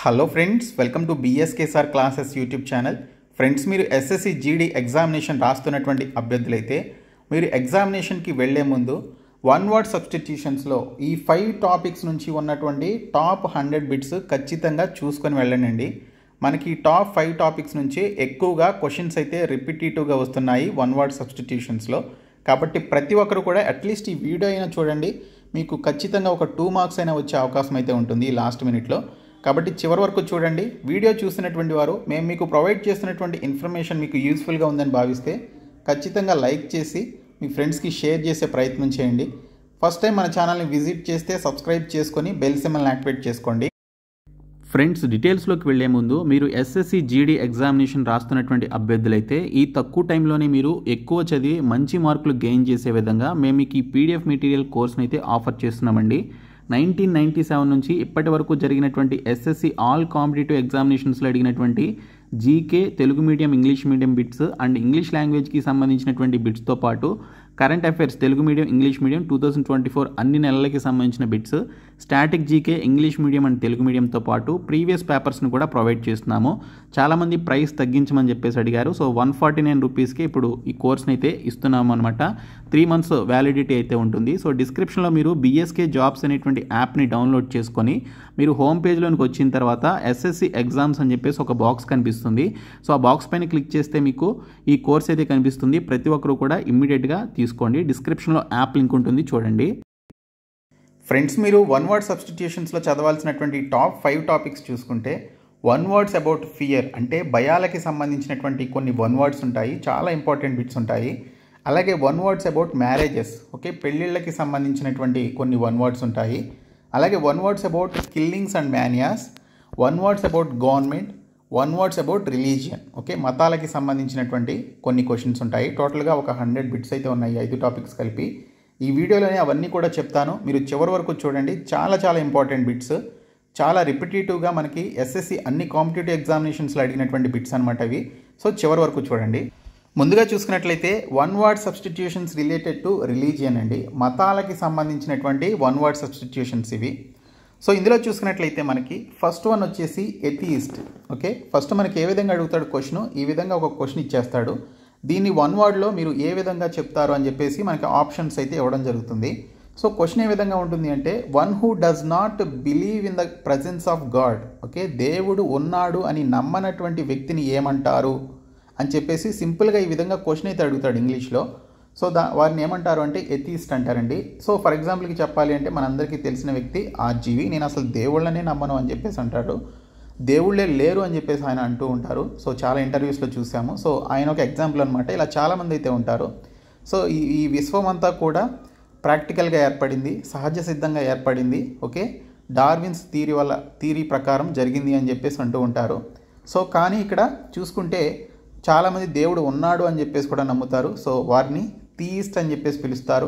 Hello friends, welcome to BSK sir classes YouTube channel. Friends, మీరు SSC GD examination రాస్తున్నటువంటి అభ్యర్థులైతే మీరు ఎగ్జామినేషన్కి వెళ్లే ముందు వన్ వర్డ్ సబ్స్టిట్యూషన్స్లో ఈ 5 టాపిక్స్ నుంచి ఉన్నటువంటి టాప్ 100 బిట్స్ ఖచ్చితంగా చూసుకొని వెళ్ళండి. మనకి టాప్ 5 టాపిక్స్ నుంచి ఎక్కువగా క్వశ్చన్స్ అయితే రిపిటేటివ్గా వస్తున్నాయి వన్ వర్డ్ సబ్స్టిట్యూషన్స్లో. కాబట్టి ప్రతి ఒక్కరు కూడా అట్లీస్ట్ ఈ వీడియో అయినా చూడండి. మీకు ఖచ్చితంగా ఒక 2 మార్క్స్ అయినా వచ్చే అవకాశం అయితే ఉంటుంది ఈ లాస్ట్ మినిట్లో. కాబట్టి చివరి వరకు చూడండి. వీడియో చూసినటువంటి వారు మేము మీకు ప్రొవైడ్ చేస్తున్నటువంటి ఇన్ఫర్మేషన్ మీకు యూస్ఫుల్గా ఉందని భావిస్తే ఖచ్చితంగా లైక్ చేసి మీ ఫ్రెండ్స్కి షేర్ చేసే ప్రయత్నం చేయండి. ఫస్ట్ టైం మన ఛానల్ని విజిట్ చేస్తే సబ్స్క్రైబ్ చేసుకొని బెల్ సింబల్ని యాక్టివేట్ చేసుకోండి. ఫ్రెండ్స్, డీటెయిల్స్లోకి వెళ్లే ముందు మీరు ఎస్ఎస్సి జీడీ ఎగ్జామినేషన్ రాస్తున్నటువంటి అభ్యర్థులైతే ఈ తక్కువ టైంలోనే మీరు ఎక్కువ చదివి మంచి మార్కులు గెయిన్ చేసే విధంగా మేము మీకు ఈ పీడిఎఫ్ మెటీరియల్ కోర్స్ని అయితే ఆఫర్ చేస్తున్నామండి. 1997 నుంచి ఇప్పటి వరకు జరిగినటువంటి ఎస్ఎస్సి ఆల్ కాంపిటేటివ్ ఎగ్జామినేషన్స్లో అడిగినటువంటి GK, Telugu medium, English medium bits and English లాంగ్వేజ్కి సంబంధించినటువంటి బిట్స్తో పాటు current affairs Telugu medium, English medium 2024 అన్ని నెలలకి సంబంధించిన bits, static GK, English medium and Telugu మీడియంతో పాటు ప్రీవియస్ పేపర్స్ని కూడా ప్రొవైడ్ చేస్తున్నాము. చాలామంది ప్రైస్ తగ్గించమని చెప్పేసి అడిగారు. సో 149 రూపీస్కి ఇప్పుడు ఈ కోర్స్ని అయితే ఇస్తున్నాము అనమాట. 3 మంత్స్ వ్యాలిడిటీ అయితే ఉంటుంది. సో డిస్క్రిప్షన్లో మీరు బిఎస్కే జాబ్స్ అనేటువంటి యాప్ని డౌన్లోడ్ చేసుకొని మీరు హోమ్ పేజ్లోనికి వచ్చిన తర్వాత ఎస్ఎస్సి ఎగ్జామ్స్ అని చెప్పేసి ఒక బాక్స్ కనిపిస్తుంది. సో ఆ బాక్స్ పైన క్లిక్ చేస్తే మీకు ఈ కోర్స్ అయితే కనిపిస్తుంది. ప్రతి ఒక్కరు కూడా ఇమ్మీడియట్గా తీసుకోండి. డిస్క్రిప్షన్లో యాప్ లింక్ ఉంటుంది, చూడండి. ఫ్రెండ్స్, మీరు వన్ వర్డ్ సబ్స్టిట్యూషన్స్లో చదవాల్సినటువంటి టాప్ 5 టాపిక్స్ చూసుకుంటే వన్ వర్డ్స్ అబౌట్ ఫియర్ అంటే భయాలకి సంబంధించినటువంటి కొన్ని వన్ వర్డ్స్ ఉంటాయి, చాలా ఇంపార్టెంట్ బిట్స్ ఉంటాయి. అలాగే one words about marriages, okay, పెళ్ళిళ్ళకి సంబంధించినటువంటి కొన్ని వన్ వర్డ్స్ ఉంటాయి. అలాగే one words about killings and manias, one words about government, one words about religion, okay, మతాలకి సంబంధించినటువంటి కొన్ని క్వశ్చన్స్ ఉంటాయి. టోటల్గా ఒక 100 బిట్స్ అయితే ఉన్నాయి 5 టాపిక్స్ కలిపి. ఈ వీడియోలోనే అవన్నీ కూడా చెప్తాను, మీరు చివరి వరకు చూడండి. చాలా చాలా ఇంపార్టెంట్ బిట్స్, చాలా రిపిటేటివ్గా మనకి ఎస్ఎస్సి అన్ని కాంపిటేటివ్ ఎగ్జామినేషన్స్లో అడిగినటువంటి బిట్స్ అనమాట ఇవి. సో చివరి వరకు చూడండి. ముందుగా చూసుకున్నట్లయితే one word substitutions related to religion అండి, మతాలకి సంబంధించినటువంటి వన్ వర్డ్ సబ్స్టిట్యూషన్స్ ఇవి. సో ఇందులో చూసుకున్నట్లయితే మనకి ఫస్ట్ వన్ వచ్చేసి ఎథియిస్ట్. ఓకే, ఫస్ట్ మనకి ఏ విధంగా అడుగుతాడు క్వశ్చన్, ఈ విధంగా ఒక క్వశ్చన్ ఇచ్చేస్తాడు. దీన్ని వన్ వర్డ్లో మీరు ఏ విధంగా చెప్తారు అని చెప్పేసి మనకి ఆప్షన్స్ అయితే ఇవ్వడం జరుగుతుంది. సో క్వశ్చన్ ఏ విధంగా ఉంటుంది అంటే one who does not believe in the presence of God, okay, దేవుడు ఉన్నాడు అని నమ్మనటువంటి వ్యక్తిని ఏమంటారు అని చెప్పేసి సింపుల్గా ఈ విధంగా క్వశ్చన్ అయితే అడుగుతాడు ఇంగ్లీష్లో. సో వారిని ఏమంటారు అంటే ఎథియిస్ట్ అంటారండి. సో ఫర్ ఎగ్జాంపుల్కి చెప్పాలి అంటే మనందరికీ తెలిసిన వ్యక్తి ఆర్జీవి, నేను అసలు దేవుళ్ళనే నమ్మను అని చెప్పేసి అంటాడు. దేవుళ్ళే లేరు అని చెప్పేసి ఆయన అంటూ ఉంటారు. సో చాలా ఇంటర్వ్యూస్లో చూసాము. సో ఆయన ఒక ఎగ్జాంపుల్ అనమాట. ఇలా చాలామంది అయితే ఉంటారు. సో ఈ విశ్వం అంతా కూడా ప్రాక్టికల్గా ఏర్పడింది, సహజ సిద్ధంగా ఏర్పడింది, ఓకే, డార్విన్స్ థీరీ ప్రకారం జరిగింది అని చెప్పేసి అంటూ ఉంటారు. సో కానీ ఇక్కడ చూసుకుంటే చాలామంది దేవుడు ఉన్నాడు అని చెప్పేసి కూడా నమ్ముతారు. సో వారిని థీయిస్ట్ అని చెప్పేసి పిలుస్తారు.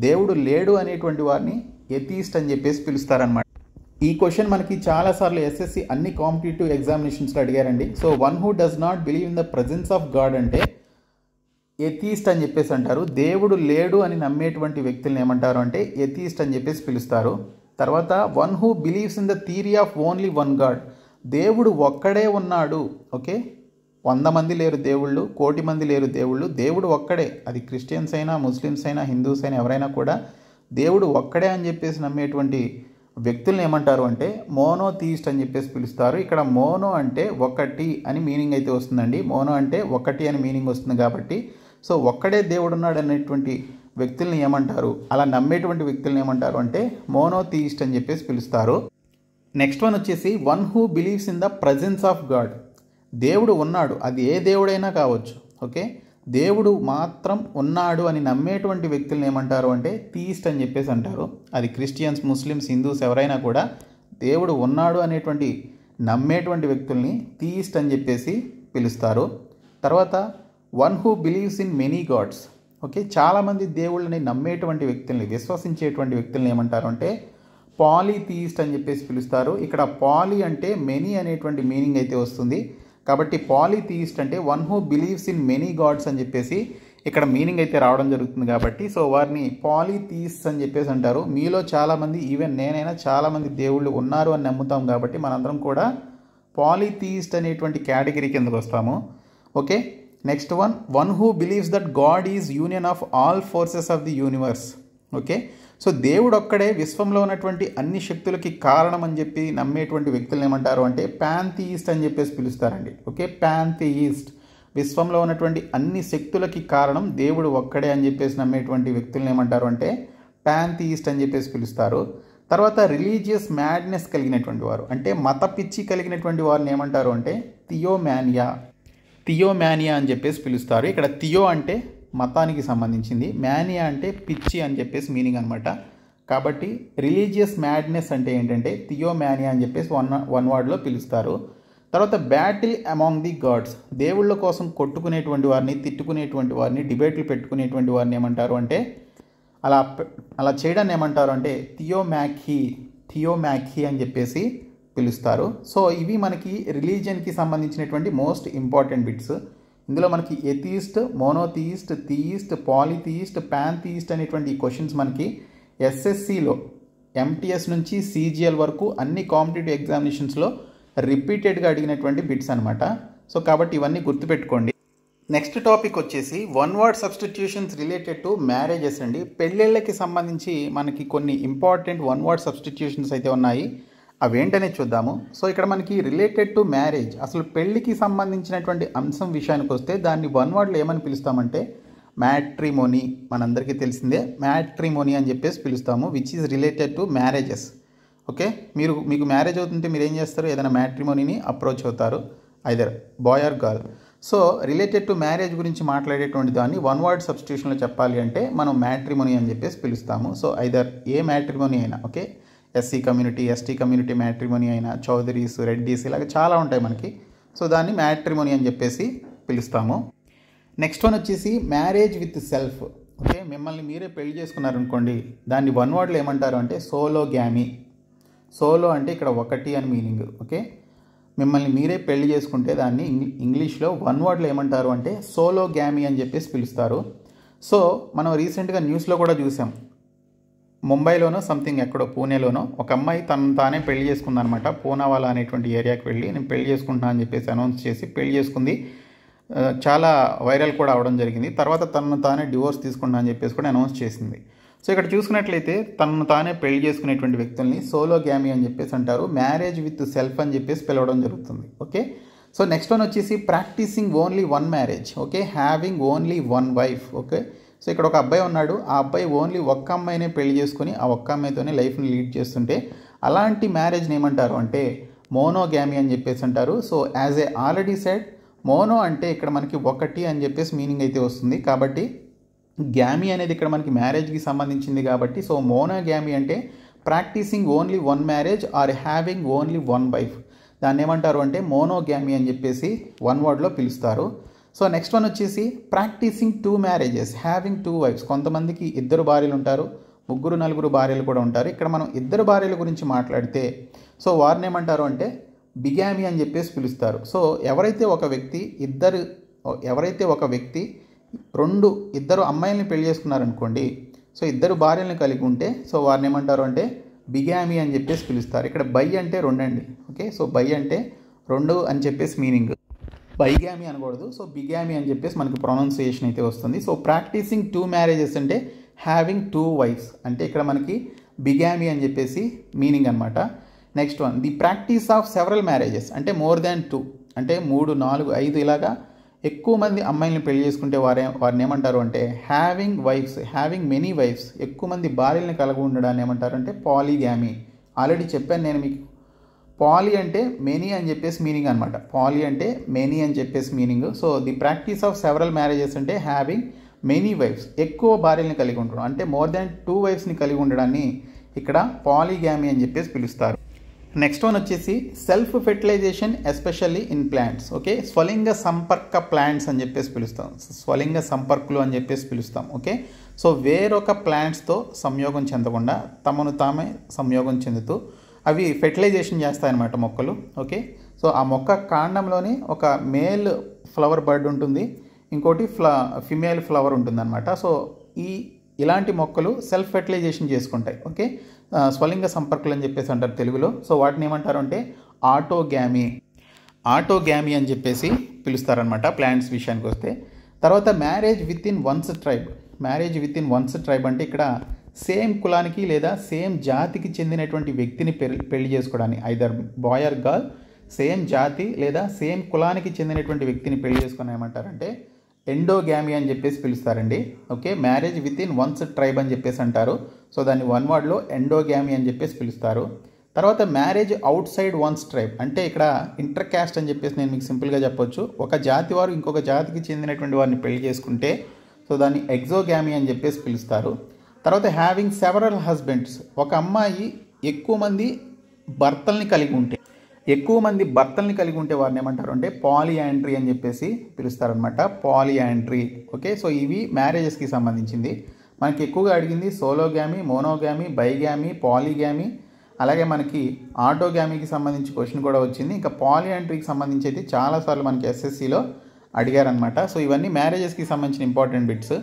దేవుడు లేడు అనేటువంటి వారిని ఎథియిస్ట్ అని చెప్పేసి పిలుస్తారనమాట. ఈ క్వశ్చన్ మనకి చాలాసార్లు ఎస్ఎస్సి అన్ని కాంపిటేటివ్ ఎగ్జామినేషన్స్లో అడిగారండి. So one who does not believe in the presence of God అంటే ఎథియిస్ట్ అని చెప్పేసి అంటారు. దేవుడు లేడు అని నమ్మేటువంటి వ్యక్తులను ఏమంటారు అంటే ఎథియిస్ట్ అని చెప్పేసి పిలుస్తారు. తర్వాత one who believes in the theory of only one God, దేవుడు ఒక్కడే ఉన్నాడు, ఓకే, 100 మంది లేరు దేవుళ్ళు, 1 కోటి మంది లేరు దేవుళ్ళు, దేవుడు ఒక్కడే. అది క్రిస్టియన్స్ అయినా, ముస్లిమ్స్ అయినా, హిందూస్ అయినా, ఎవరైనా కూడా దేవుడు ఒక్కడే అని చెప్పేసి నమ్మేటువంటి వ్యక్తులను ఏమంటారు అంటే మోనోథీయిస్ట్ అని చెప్పేసి పిలుస్తారు. ఇక్కడ మోనో అంటే ఒకటి అని మీనింగ్ అయితే వస్తుందండి. మోనో అంటే ఒకటి అని మీనింగ్ వస్తుంది కాబట్టి సో ఒక్కడే దేవుడు ఉన్నాడు అనేటువంటి వ్యక్తుల్ని ఏమంటారు, అలా నమ్మేటువంటి వ్యక్తులను ఏమంటారు అంటే మోనోథీయిస్ట్ అని చెప్పేసి పిలుస్తారు. నెక్స్ట్ వన్ వచ్చేసి one who believes in the presence of God, దేవుడు ఉన్నాడు, అది ఏ దేవుడైనా కావచ్చు, ఓకే, దేవుడు మాత్రం ఉన్నాడు అని నమ్మేటువంటి వ్యక్తులను ఏమంటారు అంటే థీయిస్ట్ అని చెప్పేసి అంటారు. అది క్రిస్టియన్స్, ముస్లిమ్స్, హిందూస్ ఎవరైనా కూడా దేవుడు ఉన్నాడు అనేటువంటి నమ్మేటువంటి వ్యక్తుల్ని థీయిస్ట్ అని చెప్పేసి పిలుస్తారు. తర్వాత one who believes in many gods, okay, చాలామంది దేవుళ్ళని నమ్మేటువంటి వ్యక్తుల్ని, విశ్వసించేటువంటి వ్యక్తుల్ని ఏమంటారు అంటే పాలీథీయిస్ట్ అని చెప్పేసి పిలుస్తారు. ఇక్కడ పాలీ అంటే మెనీ అనేటువంటి మీనింగ్ అయితే వస్తుంది. కాబట్టి పాలీథీయిస్ట్ అంటే one who believes in many gods అని చెప్పేసి ఇక్కడ మీనింగ్ అయితే రావడం జరుగుతుంది. కాబట్టి సో వారిని పాలీథీయిస్ట్ అని చెప్పేసి అంటారు. మీలో చాలామంది, ఈవెన్ నేనైనా చాలామంది దేవుళ్ళు ఉన్నారు అని నమ్ముతాం. కాబట్టి మనందరం కూడా పాలిథీయిస్ట్ అనేటువంటి కేటగిరీ కిందకు వస్తాము. Okay, next one who believes that God is union of all forces of the universe. Okay, so దేవుడు ఒక్కడే విశ్వంలో ఉన్నటువంటి అన్ని శక్తులకి కారణం అని చెప్పి నమ్మేటువంటి వ్యక్తులను ఏమంటారు అంటే పాంథీయిస్ట్ అని చెప్పేసి పిలుస్తారండి. ఓకే, పాంథీయిస్ట్, విశ్వంలో ఉన్నటువంటి అన్ని శక్తులకి కారణం దేవుడు ఒక్కడే అని చెప్పేసి నమ్మేటువంటి వ్యక్తులను ఏమంటారు అంటే పాంథీయిస్ట్ అని చెప్పేసి పిలుస్తారు. తర్వాత రిలీజియస్ మ్యాడ్నెస్ కలిగినటువంటి వారు, అంటే మత పిచ్చి కలిగినటువంటి వారిని ఏమంటారు అంటే థియోమానియా అని చెప్పేసి పిలుస్తారు. ఇక్కడ థియో అంటే మతానికి సంబంధించింది, మానియా అంటే పిచ్చి అని చెప్పేసి మీనింగ్ అనమాట. కాబట్టి రిలీజియస్ మ్యాడ్నెస్ అంటే ఏంటంటే థియోమానియా అని చెప్పేసి వన్ వర్డ్లో పిలుస్తారు. తర్వాత బ్యాటిల్ అమాంగ్ ది గాడ్స్, దేవుళ్ళ కోసం కొట్టుకునేటువంటి వారిని, తిట్టుకునేటువంటి వారిని, డిబేట్లు పెట్టుకునేటువంటి వారిని ఏమంటారు అంటే అలా చేయడాన్ని ఏమంటారు అంటే థియోమాఖీ అని చెప్పేసి పిలుస్తారు. సో ఇవి మనకి రిలీజియన్కి సంబంధించినటువంటి మోస్ట్ ఇంపార్టెంట్ బిట్స్. ఇందులో మనకి ఎథీయిస్ట్, మోనోథీయిస్ట్, థీయిస్ట్, పాలిథీయిస్ట్, పాంథీయిస్ట్ అనేటువంటి క్వశ్చన్స్ మనకి ఎస్ఎస్సిలో ఎంటీఎస్ నుంచి CGL వరకు అన్ని కాంపిటేటివ్ ఎగ్జామినేషన్స్లో రిపీటెడ్గా అడిగినటువంటి బిట్స్ అనమాట. సో కాబట్టి ఇవన్నీ గుర్తుపెట్టుకోండి. నెక్స్ట్ టాపిక్ వచ్చేసి one word substitutions related to marriages అండి. పెళ్ళిళ్ళకి సంబంధించి మనకి కొన్ని ఇంపార్టెంట్ వన్ వర్డ్ సబ్స్టిట్యూషన్స్ అయితే ఉన్నాయి, అవేంటనే చూద్దాము. సో ఇక్కడ మనకి రిలేటెడ్ టు మ్యారేజ్, అసలు పెళ్ళికి సంబంధించినటువంటి అంశం విషయానికి వస్తే దాన్ని వన్ వర్డ్లో ఏమని పిలుస్తామంటే మ్యాట్రిమోనీ. మనందరికీ తెలిసిందే మ్యాట్రిమోనీ అని చెప్పేసి పిలుస్తాము, which is related to marriages. Okay, మీకు మ్యారేజ్ అవుతుంటే మీరు ఏం చేస్తారు, ఏదైనా మ్యాట్రిమోనీని అప్రోచ్ అవుతారు, either boy or girl. So related to marriage గురించి మాట్లాడేటువంటి దాన్ని వన్ వర్డ్ సబ్స్టిట్యూషన్లో చెప్పాలి అంటే మనం మ్యాట్రిమోనీ అని చెప్పేసి పిలుస్తాము. సో ఐదర్ ఏ మ్యాట్రిమోనీ అయినా, okay, SC community, ST community matrimony అయినా, చౌదరీస్, రెడ్డీస్, ఇలాగ చాలా ఉంటాయి మనకి. సో దాన్ని మ్యాట్రిమోనీ అని చెప్పేసి పిలుస్తాము. నెక్స్ట్ వన్ వచ్చేసి మ్యారేజ్ విత్ సెల్ఫ్. ఓకే, మిమ్మల్ని మీరే పెళ్లి చేసుకున్నారనుకోండి, దాన్ని వన్ వర్డ్లో ఏమంటారు అంటే సోలోగామీ. సోలో అంటే ఇక్కడ ఒకటి అని మీనింగ్. ఓకే, మిమ్మల్ని మీరే పెళ్లి చేసుకుంటే దాన్ని ఇంగ్లీష్లో వన్ వర్డ్లో ఏమంటారు అంటే సోలోగామీ అని చెప్పేసి పిలుస్తారు. సో మనం రీసెంట్గా న్యూస్లో కూడా చూసాం, ముంబైలోనో సంథింగ్ ఎక్కడో పూణేలోనో ఒక అమ్మాయి తను తానే పెళ్లి చేసుకుందనమాట. పూనావాలా అనేటువంటి ఏరియాకి వెళ్ళి నేను పెళ్లి చేసుకుంటున్నా అని చెప్పేసి అనౌన్స్ చేసి పెళ్లి చేసుకుంది. చాలా వైరల్ కూడా అవడం జరిగింది. తర్వాత తనను తానే డివోర్స్ తీసుకున్నా అని చెప్పేసి కూడా అనౌన్స్ చేసింది. సో ఇక్కడ చూసుకున్నట్లయితే తనను తానే పెళ్లి చేసుకునేటువంటి వ్యక్తుల్ని సోలోగామీ అని చెప్పేసి అంటారు. మ్యారేజ్ విత్ సెల్ఫ్ అని చెప్పేసి పిలవడం జరుగుతుంది. ఓకే, సో నెక్స్ట్ వన్ వచ్చేసి practising only one marriage. Okay, having only one wife. Okay, so ఇక్కడ ఒక అబ్బాయి ఉన్నాడు, ఆ అబ్బాయి ఓన్లీ ఒక్క అమ్మాయినే పెళ్లి చేసుకుని ఆ ఒక్క అమ్మాయితోనే లైఫ్ని లీడ్ చేస్తుంటే అలాంటి మ్యారేజ్ని ఏమంటారు అంటే మోనోగామీ అని చెప్పేసి అంటారు. So as a already said, mono అంటే ఇక్కడ మనకి ఒకటి అని చెప్పేసి మీనింగ్ అయితే వస్తుంది. కాబట్టి గ్యామీ అనేది ఇక్కడ మనకి మ్యారేజ్కి సంబంధించింది కాబట్టి సో మోనోగామీ అంటే practising only one marriage or having only one wife, దాన్ని ఏమంటారు అంటే మోనోగామీ అని చెప్పేసి వన్ వర్డ్లో పిలుస్తారు. సో నెక్స్ట్ వన్ వచ్చేసి practising two marriages having two wives. కొంతమందికి ఇద్దరు భార్యలు ఉంటారు, ముగ్గురు నలుగురు భార్యలు కూడా ఉంటారు. ఇక్కడ మనం ఇద్దరు భార్యల గురించి మాట్లాడితే సో వారిని ఏమంటారు అంటే బిగామీ అని చెప్పేసి పిలుస్తారు. సో ఎవరైతే ఒక వ్యక్తి ఇద్దరు అమ్మాయిల్ని పెళ్లి చేసుకున్నారనుకోండి, సో ఇద్దరు భార్యలను కలిగి ఉంటే సో వారిని ఏమంటారు అంటే బిగామీ అని చెప్పేసి పిలుస్తారు. ఇక్కడ బై అంటే రెండు అండి. ఓకే, సో బై అంటే రెండు అని చెప్పేసి మీనింగ్, బైగామీ అనకూడదు. సో బిగామీ అని చెప్పేసి మనకి ప్రొనౌన్సియేషన్ అయితే వస్తుంది. సో ప్రాక్టీసింగ్ టూ మ్యారేజెస్ అంటే హ్యావింగ్ టూ వైఫ్స్ అంటే ఇక్కడ మనకి బిగామీ అని చెప్పేసి మీనింగ్ అనమాట. Next one the practice of several marriages అంటే మోర్ దాన్ టూ అంటే 3, 4, 5 ఇలాగా ఎక్కువ మంది అమ్మాయిలను పెళ్లి చేసుకుంటే వారిని ఏమంటారు అంటే హ్యావింగ్ మెనీ వైఫ్స్, ఎక్కువ మంది భార్యలను కలిగి ఉండడాన్ని ఏమంటారు అంటే పాలీగామీ. ఆల్రెడీ చెప్పాను నేను మీకు, పాలీ అంటే మెనీ అని చెప్పేసి మీనింగ్ అనమాట. పాలీ అంటే మెనీ అని చెప్పేసి meaning. So the practice of several marriages అంటే హ్యావింగ్ మెనీ వైఫ్స్, ఎక్కువ భార్యలను కలిగి ఉండడం అంటే మోర్ దాన్ 2 వైఫ్స్ని కలిగి ఉండడాన్ని ఇక్కడ పాలీగామీ అని చెప్పేసి పిలుస్తారు. నెక్స్ట్ వన్ వచ్చేసి self fertilisation especially in plants. Okay, స్వలింగ సంపర్క ప్లాంట్స్ అని చెప్పేసి పిలుస్తాం, స్వలింగ సంపర్కులు అని చెప్పేసి పిలుస్తాం. ఓకే, సో వేరొక ప్లాంట్స్తో సంయోగం చెందకుండా తమను తామే సంయోగం చెందుతూ అవి ఫెర్టిలైజేషన్ చేస్తాయన్నమాట మొక్కలు. ఓకే, సో ఆ మొక్క కాండంలోని ఒక మేల్ ఫ్లవర్ బర్డ్ ఉంటుంది, ఇంకోటి ఫిమేల్ ఫ్లవర్ ఉంటుందన్నమాట. సో ఇలాంటి మొక్కలు సెల్ఫ్ ఫెర్టిలైజేషన్ చేసుకుంటాయి. ఓకే, స్వలింగ సంపర్కులు అని చెప్పేసి అంటారు తెలుగులో. సో వాటిని ఏమంటారు అంటే ఆటోగామీ. ఆటోగ్యామీ అని చెప్పేసి పిలుస్తారనమాట ప్లాంట్స్ విషయానికి వస్తే. తర్వాత marriage within one's tribe. Marriage within one's tribe అంటే ఇక్కడ సేమ్ కులానికి లేదా సేమ్ జాతికి చెందినటువంటి వ్యక్తిని పెళ్లి చేసుకోవడానికి, either boy or girl, same జాతి లేదా సేమ్ కులానికి చెందినటువంటి వ్యక్తిని పెళ్లి చేసుకుని ఏమంటారంటే ఎండోగ్యామీ అని చెప్పేసి పిలుస్తారండి. Okay, marriage within one's tribe అని చెప్పేసి అంటారు. సో దాన్ని వన్ వర్డ్లో ఎండోగ్యామీ అని చెప్పేసి పిలుస్తారు. తర్వాత marriage out side once tribe అంటే ఇక్కడ ఇంటర్ క్యాస్ట్ అని చెప్పేసి నేను మీకు సింపుల్గా చెప్పొచ్చు. ఒక జాతి వారు ఇంకొక జాతికి చెందినటువంటి వారిని పెళ్లి చేసుకుంటే సో దాన్ని ఎగ్జోగ్యామీ అని చెప్పేసి పిలుస్తారు. తర్వాత హ్యావింగ్ సెవరల్ హస్బెండ్స్, ఒక అమ్మాయి ఎక్కువ మంది భర్తల్ని కలిగి ఉంటే వారిని ఏమంటారు అంటే పాలియాండ్రీ అని చెప్పేసి పిలుస్తారనమాట. పాలియాండ్రీ. ఓకే, సో ఇవి మ్యారేజెస్కి సంబంధించింది. మనకి ఎక్కువగా అడిగింది సోలోగ్యామీ, మోనోగ్యామీ, బైగ్యామీ, పాలిగ్యామీ, అలాగే మనకి ఆటోగ్యామీకి సంబంధించి క్వశ్చన్ కూడా వచ్చింది. ఇంకా పాలియాండ్రీకి సంబంధించి అయితే చాలాసార్లు మనకి ఎస్ఎస్సిలో అడిగారనమాట. సో ఇవన్నీ మ్యారేజెస్కి సంబంధించిన ఇంపార్టెంట్ బిట్స్.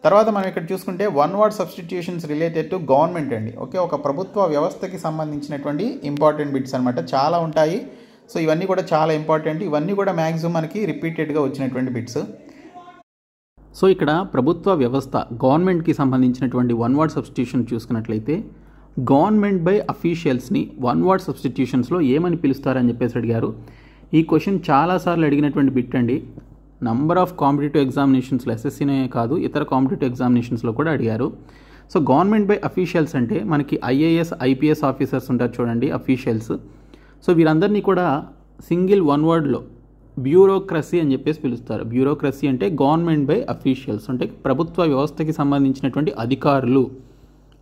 తర్వాత మనం ఇక్కడ చూసుకుంటే one word substitutions related to government అండి. ఓకే, ఒక ప్రభుత్వ వ్యవస్థకి సంబంధించినటువంటి ఇంపార్టెంట్ బిట్స్ అనమాట. చాలా ఉంటాయి. సో ఇవన్నీ కూడా చాలా ఇంపార్టెంట్. ఇవన్నీ కూడా మ్యాక్సిమం మనకి రిపీటెడ్గా వచ్చినటువంటి బిట్స్. సో ఇక్కడ ప్రభుత్వ వ్యవస్థ గవర్నమెంట్కి సంబంధించినటువంటి వన్ వర్డ్ సబ్స్టిట్యూషన్ చూసుకున్నట్లయితే గవర్నమెంట్ బై అఫీషియల్స్ని వన్ వర్డ్ సబ్స్టిట్యూషన్స్లో ఏమని పిలుస్తారని చెప్పేసి అడిగారు. ఈ క్వశ్చన్ చాలాసార్లు అడిగినటువంటి బిట్ అండి. నంబర్ ఆఫ్ కాంపిటేటివ్ ఎగ్జామినేషన్స్లో, ఎస్ఎస్సీనే కాదు ఇతర కాంపిటేటివ్ ఎగ్జామినేషన్స్లో కూడా అడిగారు. సో గవర్నమెంట్ బై అఫీషియల్స్ అంటే మనకి ఐఏఎస్, ఐపీఎస్ ఆఫీసర్స్ ఉంటారు చూడండి, అఫీషియల్స్. సో వీరందరినీ కూడా సింగిల్ వన్ వర్డ్లో బ్యూరోక్రసీ అని చెప్పేసి పిలుస్తారు. బ్యూరోక్రసీ అంటే గవర్నమెంట్ బై అఫీషియల్స్ అంటే ప్రభుత్వ వ్యవస్థకి సంబంధించినటువంటి అధికారులు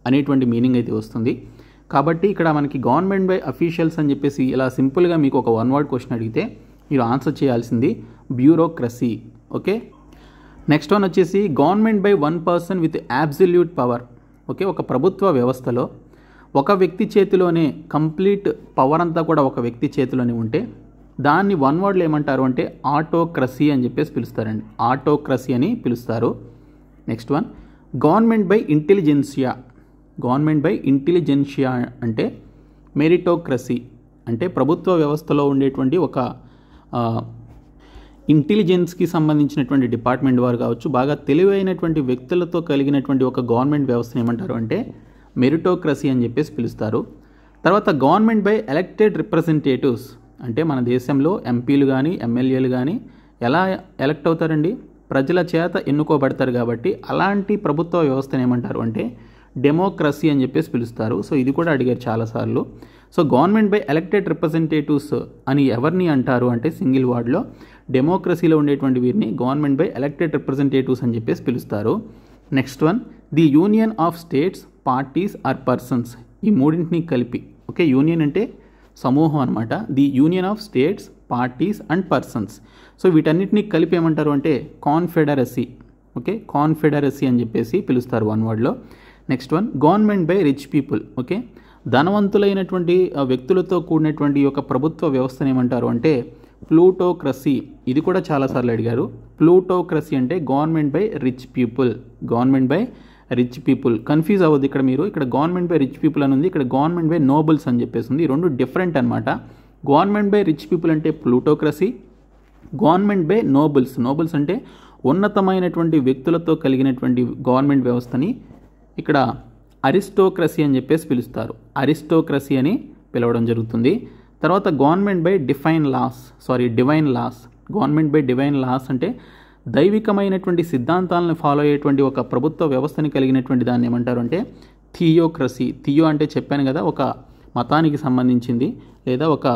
అనేటువంటి మీనింగ్ అయితే వస్తుంది. కాబట్టి ఇక్కడ మనకి గవర్నమెంట్ బై అఫీషియల్స్ అని చెప్పేసి ఇలా సింపుల్గా మీకు ఒక వన్ వర్డ్ క్వశ్చన్ అడిగితే మీరు ఆన్సర్ చేయాల్సింది బ్యూరోక్రసీ. ఓకే, నెక్స్ట్ వన్ వచ్చేసి government by one person with absolute power. Okay, ఒక ప్రభుత్వ వ్యవస్థలో ఒక వ్యక్తి చేతిలోనే కంప్లీట్ పవర్ అంతా కూడా ఒక వ్యక్తి చేతిలోనే ఉంటే దాన్ని వన్ వర్డ్లో ఏమంటారు అంటే ఆటోక్రసీ అని చెప్పేసి పిలుస్తారండి. ఆటోక్రసీ అని పిలుస్తారు. Next one government by intelligentsia. Government by intelligentsia అంటే మెరిటోక్రసీ అంటే ప్రభుత్వ వ్యవస్థలో ఉండేటువంటి ఒక ఇంటెలిజెన్స్కి సంబంధించినటువంటి డిపార్ట్మెంట్ వారు కావచ్చు, బాగా తెలివైనటువంటి వ్యక్తులతో కలిగినటువంటి ఒక గవర్నమెంట్ వ్యవస్థను ఏమంటారు అంటే మెరిటోక్రసీ అని చెప్పేసి పిలుస్తారు. తర్వాత గవర్నమెంట్ బై ఎలక్టెడ్ రిప్రజెంటేటివ్స్ అంటే మన దేశంలో ఎంపీలు కానీ ఎమ్మెల్యేలు కానీ ఎలా ఎలక్ట్ అవుతారండి, ప్రజల చేత ఎన్నుకోబడతారు. కాబట్టి అలాంటి ప్రభుత్వ వ్యవస్థను ఏమంటారు అంటే డెమోక్రసీ అని చెప్పేసి పిలుస్తారు. సో ఇది కూడా అడిగారు చాలాసార్లు. So government by elected representatives అని ఎవరిని అంటారు అంటే సింగిల్ వర్డ్లో డెమోక్రసీలో ఉండేటువంటి వీరిని గవర్నమెంట్ బై ఎలక్టెడ్ రిప్రజెంటేటివ్స్ అని చెప్పేసి పిలుస్తారు. Next one the union of states, parties or persons. ఈ మూడింటిని కలిపి, ఓకే, యూనియన్ అంటే సమూహం అనమాట. The union of states, parties and persons. So వీటన్నిటిని కలిపి ఏమంటారు అంటే కాన్ఫెడరసీ. ఓకే, కాన్ఫెడరసీ అని చెప్పేసి పిలుస్తారు వన్ వర్డ్లో. Next one government by rich people. Okay, ధనవంతులైనటువంటి వ్యక్తులతో కూడినటువంటి ఒక ప్రభుత్వ వ్యవస్థను ఏమంటారు అంటే ప్లూటోక్రసీ. ఇది కూడా చాలాసార్లు అడిగారు. ప్లూటోక్రసీ అంటే government by rich people. Government by rich people confuse అవ్వద్దు. ఇక్కడ మీరు ఇక్కడ గవర్నమెంట్ బై రిచ్ పీపుల్ అని ఉంది, ఇక్కడ గవర్నమెంట్ బై నోబుల్స్ అని చెప్పేసి ఉంది. ఈ రెండు డిఫరెంట్ అనమాట. గవర్నమెంట్ బై రిచ్ పీపుల్ అంటే plutocracy, government by nobles. Nobles అంటే ఉన్నతమైనటువంటి వ్యక్తులతో కలిగినటువంటి గవర్నమెంట్ వ్యవస్థని ఇక్కడ అరిస్టోక్రసీ అని చెప్పేసి పిలుస్తారు. అరిస్టోక్రసీ అని పిలవడం జరుగుతుంది. తర్వాత government by divine laws. Government by divine laws అంటే దైవికమైనటువంటి సిద్ధాంతాలను ఫాలో అయ్యేటువంటి ఒక ప్రభుత్వ వ్యవస్థని కలిగినటువంటి దాన్ని ఏమంటారు అంటే థియోక్రసీ. థియో అంటే చెప్పాను కదా, ఒక మతానికి సంబంధించింది లేదా ఒక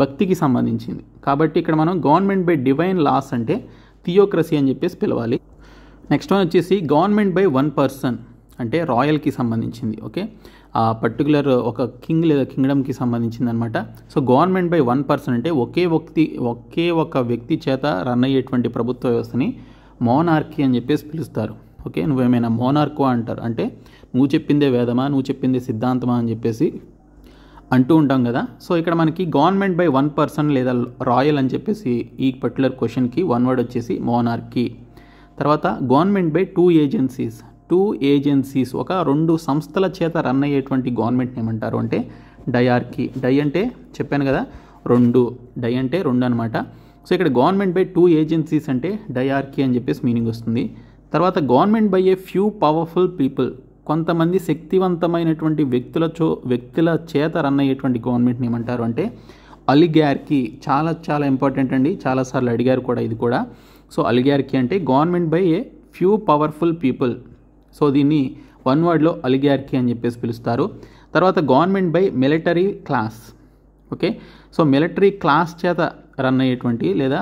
భక్తికి సంబంధించింది. కాబట్టి ఇక్కడ మనం గవర్నమెంట్ బై డివైన్ లాస్ అంటే థియోక్రసీ అని చెప్పేసి పిలవాలి. నెక్స్ట్ వన్ వచ్చేసి గవర్నమెంట్ బై వన్ పర్సన్ అంటే రాయల్కి సంబంధించింది. ఓకే, ఆ పర్టికులర్ ఒక కింగ్ లేదా కింగ్డమ్కి సంబంధించింది అనమాట. So government by one person అంటే ఒకే ఒక వ్యక్తి చేత రన్ అయ్యేటువంటి ప్రభుత్వ వ్యవస్థని మోనార్కీ అని చెప్పేసి పిలుస్తారు. ఓకే, నువ్వేమైనా మోనార్కో అంటారు అంటే నువ్వు చెప్పిందే వేదమా, నువ్వు చెప్పిందే సిద్ధాంతమా అని చెప్పేసి అంటూ ఉంటాం కదా. సో ఇక్కడ మనకి గవర్నమెంట్ బై వన్ పర్సన్ లేదా రాయల్ అని చెప్పేసి ఈ పర్టికులర్ క్వశ్చన్కి వన్ వర్డ్ వచ్చేసి మోనార్కీ. తర్వాత గవర్నమెంట్ బై టూ ఏజెన్సీస్ ఒక రెండు సంస్థల చేత రన్ అయ్యేటువంటి గవర్నమెంట్ ఏమంటారు అంటే డయార్కీ. డై అంటే చెప్పాను కదా, రెండు, డై అంటే రెండు అనమాట. సో ఇక్కడ గవర్నమెంట్ బై 2 ఏజెన్సీస్ అంటే డయార్కీ అని చెప్పేసి మీనింగ్ వస్తుంది. తర్వాత government by a few powerful people, కొంతమంది శక్తివంతమైనటువంటి వ్యక్తుల చేత రన్ అయ్యేటువంటి గవర్నమెంట్ని ఏమంటారు అంటే అలిగార్కీ. చాలా చాలా ఇంపార్టెంట్ అండి, చాలాసార్లు అడిగారు కూడా ఇది కూడా. సో అలిగార్కీ అంటే government by a few powerful people. So దీన్ని వన్ వర్డ్లో అలిగార్కీ అని చెప్పేసి పిలుస్తారు. తర్వాత government by military class. Okay, so military class చేత రన్ అయ్యేటువంటి లేదా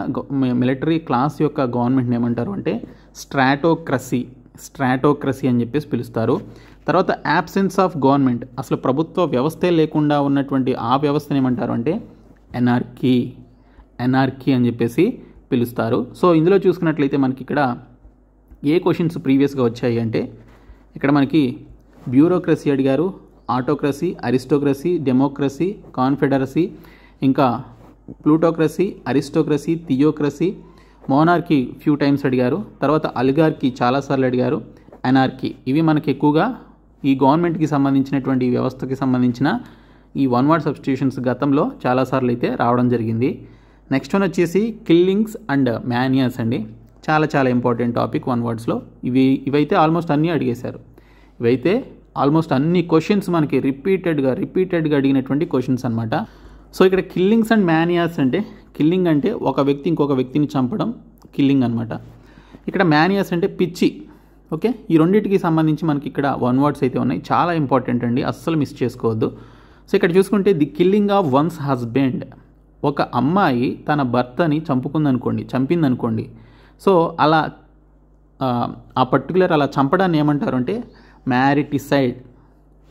మిలిటరీ క్లాస్ యొక్క గవర్నమెంట్ని ఏమంటారు అంటే స్ట్రాటోక్రసీ అని చెప్పేసి పిలుస్తారు. తర్వాత యాబ్సెన్స్ ఆఫ్ గవర్నమెంట్, అసలు ప్రభుత్వ వ్యవస్థే లేకుండా ఉన్నటువంటి ఆ వ్యవస్థను ఏమంటారు అంటే ఎనార్కీ అని చెప్పేసి పిలుస్తారు. సో ఇందులో చూసుకున్నట్లయితే మనకి ఇక్కడ ఏ క్వశ్చన్స్ ప్రీవియస్గా వచ్చాయి అంటే ఇక్కడ మనకి బ్యూరోక్రసీ అడిగారు, ఆటోక్రసీ, అరిస్టోక్రసీ, డెమోక్రసీ, కాన్ఫెడరసీ, ఇంకా plutocracy, aristocracy, theocracy, monarchy few times అడిగారు. తర్వాత అలిగార్కీ చాలాసార్లు అడిగారు, ఎనార్కీ. ఇవి మనకి ఎక్కువగా ఈ గవర్నమెంట్కి సంబంధించినటువంటి వ్యవస్థకి సంబంధించిన ఈ వన్ వర్డ్ సబ్స్టిట్యూషన్స్ గతంలో చాలాసార్లు అయితే రావడం జరిగింది. నెక్స్ట్ వన్ వచ్చేసి కిల్లింగ్స్ అండ్ మ్యానియాస్ అండి. చాలా చాలా ఇంపార్టెంట్ టాపిక్ వన్ వర్డ్స్లో. ఇవైతే ఆల్మోస్ట్ అన్నీ అడిగేశారు. ఇవైతే ఆల్మోస్ట్ అన్ని క్వశ్చన్స్ మనకి రిపీటెడ్గా అడిగినటువంటి క్వశ్చన్స్ అనమాట. సో ఇక్కడ కిల్లింగ్స్ అండ్ మ్యానియాస్ అంటే కిల్లింగ్ అంటే ఒక వ్యక్తి ఇంకొక వ్యక్తిని చంపడం కిల్లింగ్ అనమాట. ఇక్కడ మ్యానియాస్ అంటే పిచ్చి. ఓకే, ఈ రెండింటికి సంబంధించి మనకి ఇక్కడ వన్ వర్డ్స్ అయితే ఉన్నాయి, చాలా ఇంపార్టెంట్ అండి, అస్సలు మిస్ చేసుకోవద్దు. సో ఇక్కడ చూసుకుంటే the killing of once husband, ఒక అమ్మాయి తన భర్తని చంపిందనుకోండి. సో అలా ఆ పర్టికులర్ అలా చంపడాన్ని ఏమంటారు అంటే మ్యారిటిసైడ్.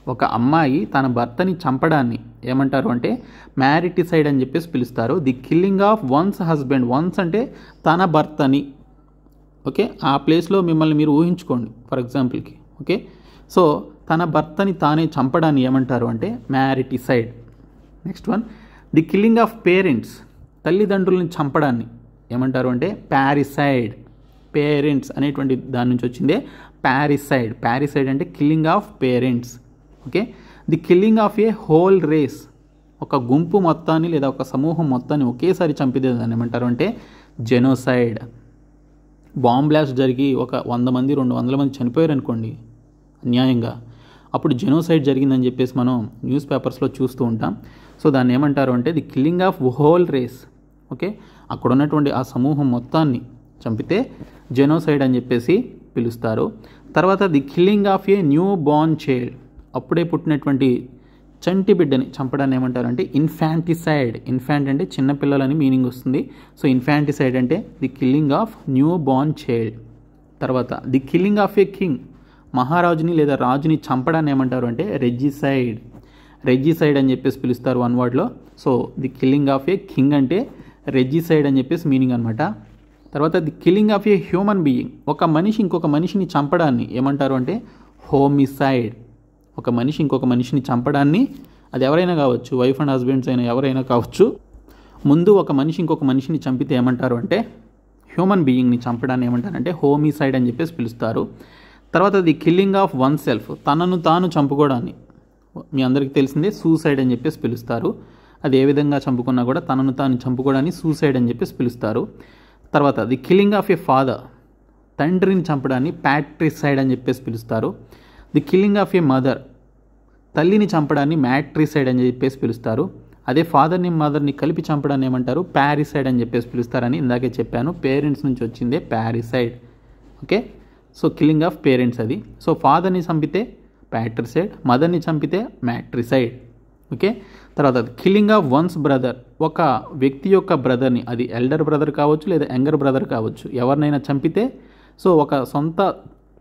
ఒక అమ్మాయి తన భర్తని చంపడాన్ని ఏమంటారు అంటే మ్యారిటిసైడ్ అని చెప్పేసి పిలుస్తారు. The killing of once husband, once అంటే తన భర్తని. ఓకే, ఆ ప్లేస్లో మిమ్మల్ని మీరు ఊహించుకోండి ఫర్ ఎగ్జాంపుల్కి. ఓకే, సో తన భర్తని తానే చంపడాన్ని ఏమంటారు అంటే mariticide. Next one the killing of parents, తల్లిదండ్రులని చంపడాన్ని ఏమంటారు అంటే ప్యారిసైడ్. పేరెంట్స్ అనేటువంటి దాని నుంచి వచ్చిందే ప్యారిసైడ్ అంటే killing of parents. Okay, the killing of a whole race, ఒక గుంపు మొత్తాన్ని లేదా ఒక సమూహం మొత్తాన్ని ఒకేసారి చంపితే దాన్ని ఏమంటారు అంటే జెనోసైడ్. బాంబ్ బ్లాస్ట్ జరిగి ఒక 100 మంది 200 మంది చనిపోయారు అనుకోండి అన్యాయంగా, అప్పుడు జెనోసైడ్ జరిగిందని చెప్పేసి మనం న్యూస్ పేపర్స్లో చూస్తూ ఉంటాం. సో దాన్ని ఏమంటారు అంటే the killing of whole race. Okay, అక్కడ ఉన్నటువంటి ఆ సమూహం మొత్తాన్ని చంపితే జెనోసైడ్ అని చెప్పేసి పిలుస్తారు. తర్వాత the killing of a new born child, అప్పుడే పుట్టినటువంటి చంటి బిడ్డని చంపడాన్ని ఏమంటారు అంటే ఇన్ఫాంటిసైడ్. ఇన్ఫాంట్ అంటే చిన్నపిల్లలని మీనింగ్ వస్తుంది. సో ఇన్ఫాంటిసైడ్ అంటే the killing of new born child. తర్వాత the killing of a king, మహారాజుని లేదా రాజుని చంపడాన్ని ఏమంటారు అంటే రెజిసైడ్ అని చెప్పేసి పిలుస్తారు వన్ వర్డ్లో. So the killing of a king అంటే రెజిసైడ్ అని చెప్పేసి మీనింగ్ అనమాట. తర్వాత the killing of a human being, ఒక మనిషి ఇంకొక మనిషిని చంపడాన్ని ఏమంటారు అంటే హోమిసైడ్. ఒక మనిషి ఇంకొక మనిషిని చంపడాన్ని, అది ఎవరైనా కావచ్చు, వైఫ్ అండ్ హస్బెండ్స్ అయినా ఎవరైనా కావచ్చు, ముందు ఒక మనిషి ఇంకొక మనిషిని చంపితే ఏమంటారు అంటే హ్యూమన్ బీయింగ్ని చంపడాన్ని ఏమంటారంటే హోమిసైడ్ అని చెప్పేసి పిలుస్తారు. తర్వాత the killing of one self, తనను తాను చంపుకోవడాన్ని మీ అందరికీ తెలిసిందే సూసైడ్ అని చెప్పేసి పిలుస్తారు. అది ఏ విధంగా చంపుకున్నా కూడా తనను తాను చంపుకోవడాన్ని సూసైడ్ అని చెప్పేసి పిలుస్తారు. తర్వాత the killing of A father, తండ్రిని చంపడాన్ని ప్యాట్రిసైడ్ అని చెప్పేసి పిలుస్తారు. The killing of A mother, తల్లిని చంపడాన్ని మ్యాట్రిసైడ్ అని చెప్పేసి పిలుస్తారు. అదే ఫాదర్ని మదర్ని కలిపి చంపడాన్ని ఏమంటారు ప్యారిసైడ్ అని చెప్పేసి పిలుస్తారని ఇందాకే చెప్పాను. పేరెంట్స్ నుంచి వచ్చిందే parricide. Okay, so killing of parents అది. సో ఫాదర్ని చంపితే ప్యాట్రిసైడ్, మదర్ని చంపితే మ్యాట్రిసైడ్. ఓకే, తర్వాత కిల్లింగ్ ఆఫ్ వన్స్ బ్రదర్, ఒక వ్యక్తి యొక్క బ్రదర్ని, అది ఎల్డర్ బ్రదర్ కావచ్చు లేదా యంగర్ బ్రదర్ కావచ్చు, ఎవరినైనా చంపితే, సో ఒక సొంత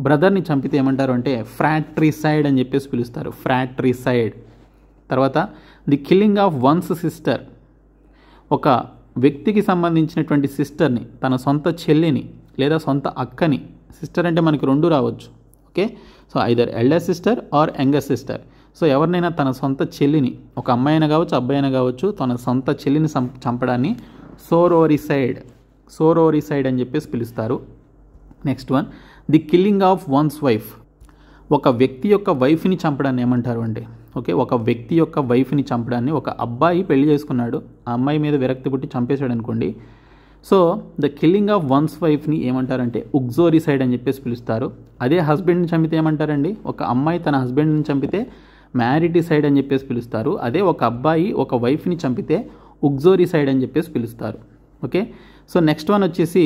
బ్రదర్ని చంపితే ఏమంటారు అంటే ఫ్రాట్రిసైడ్ అని చెప్పేసి పిలుస్తారు, ఫ్రాట్రిసైడ్. తర్వాత the killing of once sister, ఒక వ్యక్తికి సంబంధించినటువంటి సిస్టర్ని, తన సొంత చెల్లిని లేదా సొంత అక్కని, సిస్టర్ అంటే మనకి రెండు రావచ్చు. Okay, so either elder sister or younger sister. So ఎవరినైనా తన సొంత చెల్లిని, ఒక అమ్మాయి అయినా కావచ్చు అబ్బాయి అయినా కావచ్చు, తన సొంత చెల్లిని చంపడాన్ని సోరోరిసైడ్ అని చెప్పేసి పిలుస్తారు. Next one the killing of once wife, ఒక వ్యక్తి యొక్క వైఫ్ని చంపడాన్ని ఏమంటారు అంటే ఓకే, ఒక వ్యక్తి యొక్క వైఫ్ని చంపడాన్ని ఒక అబ్బాయి పెళ్లి చేసుకున్నాడు, ఆ అమ్మాయి మీద విరక్తి పుట్టి చంపేశాడు అనుకోండి. So the killing of once వైఫ్ని ఏమంటారంటే ఉగ్జోరిసైడ్ అని చెప్పేసి పిలుస్తారు. అదే హస్బెండ్ని చంపితే ఏమంటారండి, ఒక అమ్మాయి తన హస్బెండ్ని చంపితే మ్యారిటిసైడ్ అని చెప్పేసి పిలుస్తారు. అదే ఒక అబ్బాయి ఒక వైఫ్ని చంపితే ఉగ్జోరిసైడ్ అని చెప్పేసి పిలుస్తారు. ఓకే, సో నెక్స్ట్ వన్ వచ్చేసి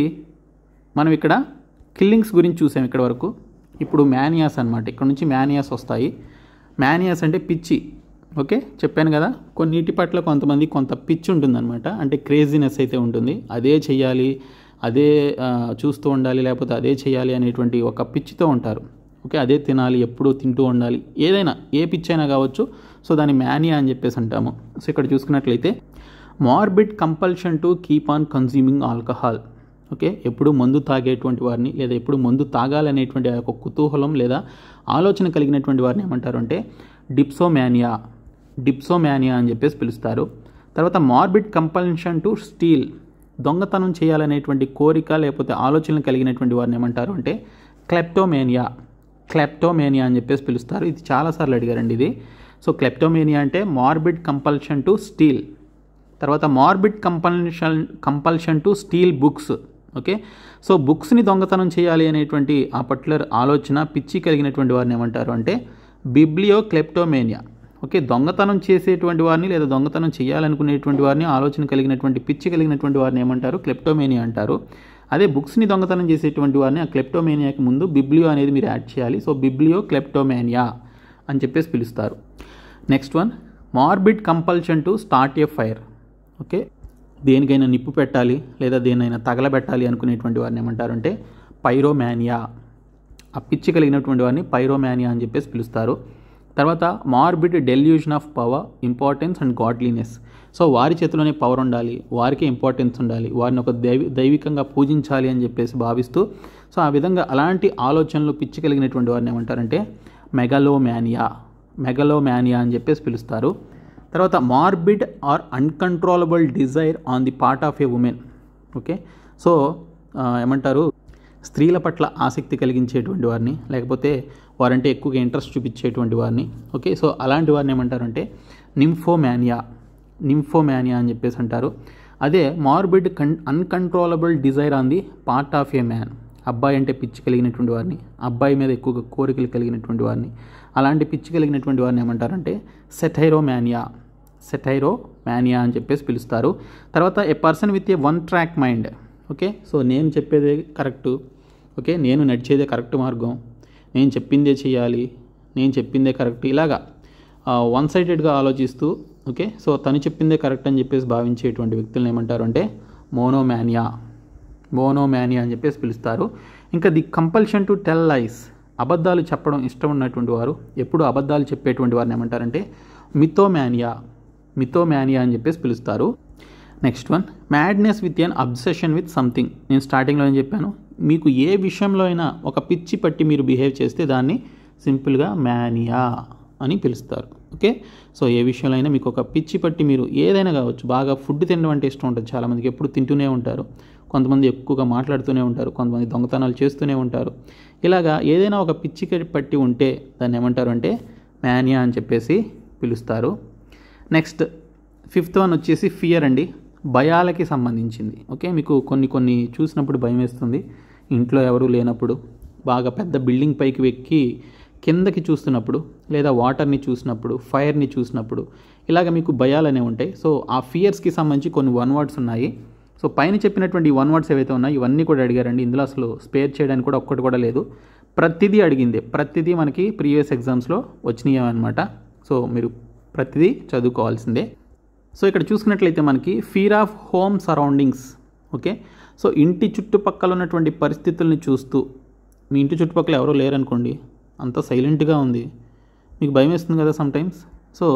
మనం ఇక్కడ కిల్లింగ్స్ గురించి చూసాం ఇక్కడ వరకు. ఇప్పుడు మ్యానియాస్ అనమాట, ఇక్కడ నుంచి మ్యానియాస్ వస్తాయి. మ్యానియాస్ అంటే పిచ్చి. ఓకే, చెప్పాను కదా, కొన్నిటి పట్ల కొంతమంది కొంత పిచ్చి ఉంటుందన్నమాట, అంటే క్రేజీనెస్ అయితే ఉంటుంది. అదే చెయ్యాలి, అదే చూస్తూ ఉండాలి, లేకపోతే అదే చేయాలి అనేటువంటి ఒక పిచ్చితో ఉంటారు. ఓకే, అదే తినాలి, ఎప్పుడూ తింటూ ఉండాలి, ఏదైనా ఏ పిచ్చి అయినా కావచ్చు. సో దాన్ని మ్యానియా అని చెప్పేసి అంటాము. సో ఇక్కడ చూసుకున్నట్లయితే morbid compulsion to keep on consuming alcohol. Okay, ఎప్పుడు మందు తాగేటువంటి వారిని లేదా ఎప్పుడు మందు తాగాలనేటువంటి ఒక కుతూహలం లేదా ఆలోచన కలిగినటువంటి వారిని ఏమంటారు అంటే డిప్సోమానియా అని చెప్పేసి పిలుస్తారు. తర్వాత మార్బిడ్ కంపల్షన్ టు స్టీల్, దొంగతనం చేయాలనేటువంటి కోరిక లేకపోతే ఆలోచనలు కలిగినటువంటి వారిని ఏమంటారు అంటే క్లెప్టోమేనియా అని చెప్పేసి పిలుస్తారు. ఇది చాలాసార్లు అడిగారండి ఇది. సో క్లెప్టోమేనియా అంటే మార్బిడ్ కంపల్షన్ టు స్టీల్. తర్వాత morbid compulsion to steal books. Okay, so బుక్స్ని దొంగతనం చేయాలి అనేటువంటి ఆ పర్టికులర్ ఆలోచన పిచ్చి కలిగినటువంటి వారిని ఏమంటారు అంటే బిబ్లియోక్లెప్టోమేనియా. ఓకే, దొంగతనం చేసేటువంటి వారిని లేదా దొంగతనం చేయాలనుకునేటువంటి వారిని ఆలోచన కలిగినటువంటి పిచ్చి కలిగినటువంటి వారిని ఏమంటారు క్లెప్టోమేనియా అంటారు. అదే బుక్స్ని దొంగతనం చేసేటువంటి వారిని ఆ క్లెప్టోమేనియాకి ముందు బిబ్లియో అనేది మీరు యాడ్ చేయాలి. సో బిబ్లియోక్లెప్టోమేనియా అని చెప్పేసి పిలుస్తారు. Next one morbid compulsion to start A fire. Okay, దేనికైనా నిప్పు పెట్టాలి లేదా దేనైనా తగలబెట్టాలి అనుకునేటువంటి వారిని ఏమంటారంటే పైరోమానియా. ఆ పిచ్చి కలిగినటువంటి వారిని పైరోమానియా అని చెప్పేసి పిలుస్తారు. తర్వాత morbid delusion of power, importance and godliness. So వారి చేతిలోనే పవర్ ఉండాలి, వారికే ఇంపార్టెన్స్ ఉండాలి, వారిని ఒక దైవికంగా పూజించాలి అని చెప్పేసి భావిస్తూ సో ఆ విధంగా అలాంటి ఆలోచనలు పిచ్చి కలిగినటువంటి వారిని ఏమంటారంటే మెగలోమానియా అని చెప్పేసి పిలుస్తారు. తర్వాత morbid or uncontrollable desire on the part of a woman. Okay, so ఏమంటారు స్త్రీల పట్ల ఆసక్తి కలిగించేటువంటి వారిని లేకపోతే వారంటే ఎక్కువగా ఇంట్రెస్ట్ చూపించేటువంటి వారిని. ఓకే, సో అలాంటి వారిని ఏమంటారంటే నింఫోమానియా అని చెప్పేసి అంటారు. అదే morbid uncontrollable desire on the part of a man, అబ్బాయి అంటే పిచ్చి కలిగినటువంటి వారిని, అబ్బాయి మీద ఎక్కువగా కోరికలు కలిగినటువంటి వారిని, అలాంటి పిచ్చి కలిగినటువంటి వారిని ఏమంటారంటే సెటైరోమానియా అని చెప్పేసి పిలుస్తారు. తర్వాత a person with a one track mind. Okay, so నేను చెప్పేదే కరెక్టు, ఓకే నేను నడిచేదే కరెక్ట్ మార్గం, నేను చెప్పిందే చేయాలి, నేను చెప్పిందే కరెక్ట్, ఇలాగా వన్ సైడెడ్గా ఆలోచిస్తూ ఓకే సో తను చెప్పిందే కరెక్ట్ అని చెప్పేసి భావించేటువంటి వ్యక్తులను ఏమంటారు అంటే మోనోమానియా అని చెప్పేసి పిలుస్తారు. ఇంకా the compulsion to tell lies, అబద్ధాలు చెప్పడం ఇష్టం ఉన్నటువంటి వారు, ఎప్పుడు అబద్ధాలు చెప్పేటువంటి వారిని ఏమంటారంటే మిథోమానియా అని చెప్పేసి పిలుస్తారు. Next one madness with an obsession with something. నేను స్టార్టింగ్లో ఏం చెప్పాను, మీకు ఏ విషయంలో అయినా ఒక పిచ్చి పట్టి మీరు బిహేవ్ చేస్తే దాన్ని సింపుల్గా మానియా అని పిలుస్తారు. ఓకే, సో ఏ విషయంలో అయినా మీకు ఒక పిచ్చి పట్టి మీరు ఏదైనా కావచ్చు, బాగా ఫుడ్ తినడం అంటే ఇష్టం ఉంటుంది చాలామందికి, ఎప్పుడు తింటూనే ఉంటారు, కొంతమంది ఎక్కువగా మాట్లాడుతూనే ఉంటారు, కొంతమంది దొంగతనాలు చేస్తూనే ఉంటారు, ఇలాగా ఏదైనా ఒక పిచ్చి పట్టి ఉంటే దాన్ని ఏమంటారు అంటే మానియా అని చెప్పేసి పిలుస్తారు. నెక్స్ట్ ఫిఫ్త్ వన్ వచ్చేసి ఫియర్ అండి, భయాలకి సంబంధించింది. ఓకే, మీకు కొన్ని చూసినప్పుడు భయం వేస్తుంది, ఇంట్లో ఎవరూ లేనప్పుడు, బాగా పెద్ద బిల్డింగ్ పైకి ఎక్కి కిందకి చూస్తున్నప్పుడు, లేదా వాటర్ని చూసినప్పుడు, ఫైర్ని చూసినప్పుడు, ఇలాగ మీకు భయాలు అనేవి ఉంటాయి. సో ఆ ఫియర్స్కి సంబంధించి కొన్ని వన్ వర్డ్స్ ఉన్నాయి. సో పైన చెప్పినటువంటి ఈ వన్ వర్డ్స్ ఏవైతే ఉన్నాయో ఇవన్నీ కూడా అడిగారండి. ఇందులో అసలు స్పేర్ చేయడానికి కూడా ఒక్కటి కూడా లేదు, ప్రతిదీ అడిగిందే, ప్రతిదీ మనకి ప్రీవియస్ ఎగ్జామ్స్లో వచ్చినాయి అనమాట. సో మీరు ప్రతిదీ చదువుకోవాల్సిందే. సో ఇక్కడ చూసుకున్నట్లయితే మనకి fear of home surroundings. Okay, so ఇంటి చుట్టుపక్కల ఉన్నటువంటి పరిస్థితుల్ని చూస్తూ, మీ ఇంటి చుట్టుపక్కల ఎవరో లేరనుకోండి, అంత సైలెంట్గా ఉంది, మీకు భయం వేస్తుంది కదా సమ్టైమ్స్. సో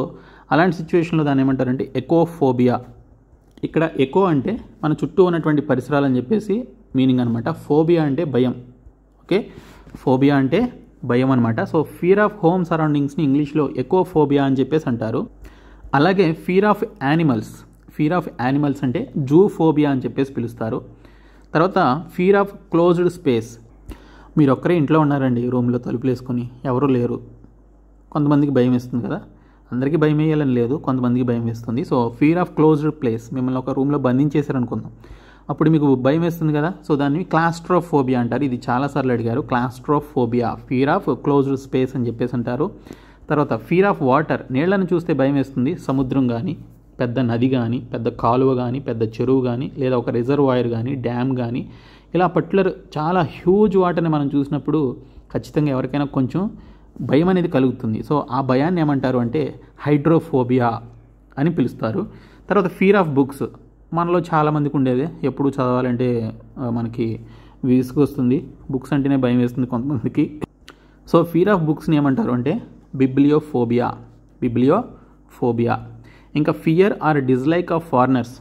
అలాంటి సిచ్యువేషన్లో దాన్ని ఏమంటారంటే ఎకోఫోబియా. ఇక్కడ ఎకో అంటే మన చుట్టూ ఉన్నటువంటి పరిసరాలని చెప్పేసి మీనింగ్ అనమాట, ఫోబియా అంటే భయం. ఓకే, ఫోబియా అంటే భయం అనమాట. సో ఫియర్ ఆఫ్ హోమ్ సరౌండింగ్స్ని ఇంగ్లీష్లో ఎకోఫోబియా అని చెప్పేసి అంటారు. అలాగే ఫియర్ ఆఫ్ యానిమల్స్ అంటే జూఫోబియా అని చెప్పేసి పిలుస్తారు. తర్వాత ఫియర్ ఆఫ్ క్లోజ్డ్ స్పేస్, మీరు ఒక్కరే ఇంట్లో ఉన్నారండి, రూమ్లో తలుపులు వేసుకొని ఎవరూ లేరు, కొంతమందికి భయం వేస్తుంది కదా, అందరికీ భయం వేయాలని లేదు, కొంతమందికి భయం వేస్తుంది. So fear of closed place, మిమ్మల్ని ఒక రూమ్లో బంధించేశారనుకుందాం, అప్పుడు మీకు భయం వేస్తుంది కదా. సో దాన్ని క్లాస్ట్రోఫోబియా అంటారు. ఇది చాలాసార్లు అడిగారు. Claustrophobia, fear of closed space అని చెప్పేసి అంటారు. తర్వాత ఫియర్ ఆఫ్ వాటర్, నీళ్లను చూస్తే భయం వేస్తుంది. సముద్రం కానీ, పెద్ద నది కానీ, పెద్ద కాలువ కానీ, పెద్ద చెరువు కానీ, లేదా ఒక రిజర్వాయర్ కానీ, డ్యామ్ కానీ, ఇలా పర్టికులర్ చాలా హ్యూజ్ వాటర్ని మనం చూసినప్పుడు ఖచ్చితంగా ఎవరికైనా కొంచెం భయం అనేది కలుగుతుంది. సో ఆ భయాన్ని ఏమంటారు అంటే హైడ్రోఫోబియా అని పిలుస్తారు. తర్వాత ఫియర్ ఆఫ్ బుక్స్, మనలో చాలామందికి ఉండేదే, ఎప్పుడు చదవాలంటే మనకి విసుగొస్తుంది, బుక్స్ అంటేనే భయం వేస్తుంది కొంతమందికి. సో ఫియర్ ఆఫ్ బుక్స్ని ఏమంటారు అంటే బిబ్లియోఫోబియా. ఇంకా fear or dislike of foreigners.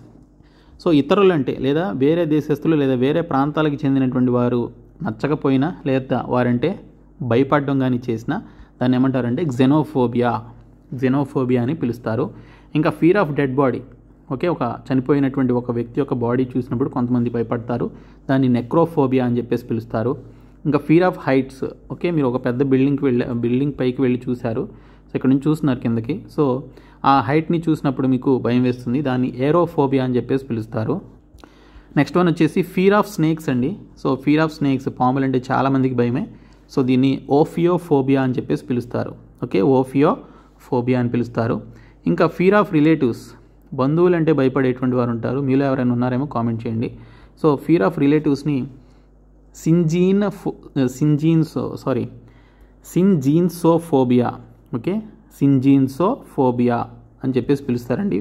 So ఇతరులు అంటే లేదా వేరే దేశస్తులు లేదా వేరే ప్రాంతాలకు చెందినటువంటి వారు నచ్చకపోయినా లేదా వారంటే భయపడడం కానీ చేసినా దాన్ని ఏమంటారంటే జెనోఫోబియా అని పిలుస్తారు. ఇంకా fear of dead body, okay, ఒక చనిపోయినటువంటి ఒక వ్యక్తి యొక్క బాడీ చూసినప్పుడు కొంతమంది భయపడతారు, దాన్ని నెక్రోఫోబియా అని చెప్పేసి పిలుస్తారు. ఇంకా ఫియర్ ఆఫ్ హైట్స్, ఓకే, మీరు ఒక పెద్ద బిల్డింగ్ పైకి వెళ్ళి చూశారు, సో ఇక్కడ నుంచి చూస్తున్నారు కిందకి, సో ఆ హైట్ని చూసినప్పుడు మీకు భయం వేస్తుంది, దాన్ని ఏరోఫోబియా అని చెప్పేసి పిలుస్తారు. నెక్స్ట్ వన్ వచ్చేసి ఫియర్ ఆఫ్ స్నేక్స్ అండి. సో ఫియర్ ఆఫ్ స్నేక్స్, పాములు అంటే చాలామందికి భయమే, సో దీన్ని ఓఫియోఫోబియా అని చెప్పేసి పిలుస్తారు. ఓకే, ఓఫియోఫోబియా అని పిలుస్తారు. ఇంకా ఫియర్ ఆఫ్ రిలేటివ్స్, బంధువులు అంటే భయపడేటువంటి వారు ఉంటారు, మీలో ఎవరైనా ఉన్నారేమో కామెంట్ చేయండి. సో ఫియర్ ఆఫ్ రిలేటివ్స్ని సింజీన్సోఫోబియా, ఓకే, సింజీన్సోఫోబియా అని చెప్పేసి పిలుస్తారండి.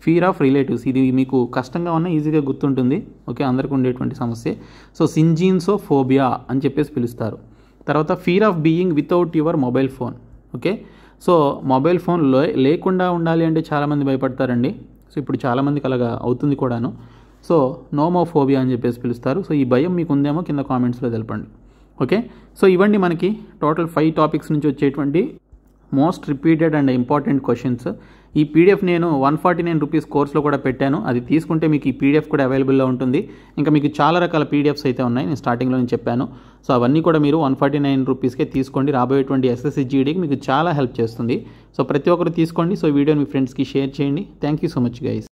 ఫియర్ ఆఫ్ రిలేటివ్స్, ఇది మీకు కష్టంగా ఉన్నా ఈజీగా గుర్తుంటుంది, ఓకే, అందరికీ ఉండేటువంటి సమస్య. సో సింజీన్సోఫోబియా అని చెప్పేసి పిలుస్తారు. తర్వాత fear of being without your mobile phone, okay, so mobile phone లేకుండా ఉండాలి అంటే చాలామంది భయపడతారండి. సో ఇప్పుడు చాలామందికి అలాగా అవుతుంది కూడాను. సో నోమోఫోబియా అని చెప్పేసి పిలుస్తారు. సో ఈ భయం మీకు ఉందేమో కింద కామెంట్స్లో తెలపండి. ఓకే, సో ఇవన్నీ మనకి టోటల్ 5 టాపిక్స్ నుంచి వచ్చేటువంటి most repeated and important questions. ఈ పీడిఎఫ్ నేను 149 రూపీస్ కోర్స్లో కూడా పెట్టాను, అది తీసుకుంటే మీకు ఈ పీడిఎఫ్ కూడా అవైలబుల్లో ఉంటుంది. ఇంకా మీకు చాలా రకాల పీడిఎఫ్స్ అయితే ఉన్నాయి, నేను స్టార్టింగ్లో నేను చెప్పాను. సో అవన్నీ కూడా మీరు 149 రూపీస్కే తీసుకోండి, రాబోయేటువంటి ఎస్ఎస్సి జీడీకి మీకు చాలా హెల్ప్ చేస్తుంది. సో ప్రతి ఒక్కరు తీసుకోండి. సో వీడియోని మీ ఫ్రెండ్స్కి షేర్ చేయండి. Thank you so much guys.